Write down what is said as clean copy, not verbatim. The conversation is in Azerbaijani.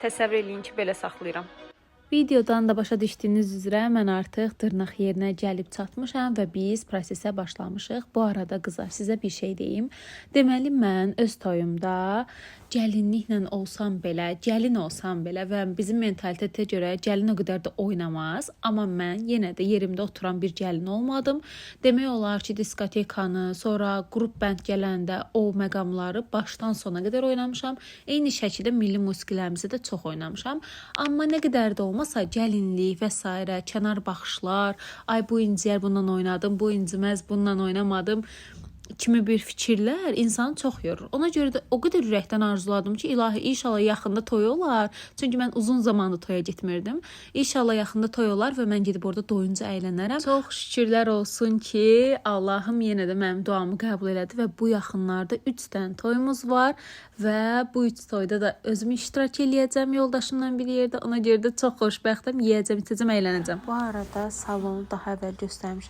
Təsəvvür eləyin ki, belə saxlayıram. Videodan da başa düşdüyünüz üzrə mən artıq dırnaq yerinə gəlib çatmışam və biz prosesə başlamışıq. Bu arada qızlar, sizə bir şey deyim. Deməli mən öz toyumda gəlinliklə olsam belə, gəlin olsam belə və bizim mentalitetə görə gəlin o qədər də oynamaz. Amma mən yenə də yerimdə oturan bir gəlin olmadım. Demək olar ki, diskotekanı, sonra qrup bənd gələndə o məqamları başdan sona qədər oynamışam. Eyni şəkildə milli musiqilərimizi də çox oynamışam. Amma nə qədər də olmasa gəlinlik və s. kənar baxışlar, ay bu inciyər bundan oynadım, bu inciməz bundan oynamadım kimi bir fikirlər insanı çox yorur. Ona görə də o qədər ürəkdən arzuladım ki, ilahi inşallah yaxında toy olar. Çünki mən uzun zamandır toya getmirdim. İnşallah yaxında toy olar və mən gedib orada doyunca əylənərəm. Çox şükürlər olsun ki, Allahım yenə də mənim duamı qəbul elədi və bu yaxınlarda 3 dənə toyumuz var və bu 3 toyda da özüm iştirak eləyəcəm yoldaşımla bir yerdə. Ona görə də çox xoşbəxtəm, yeyəcəm, içəcəm, əylənəcəm. Bu arada salonu daha əvvəl göstərmişəm.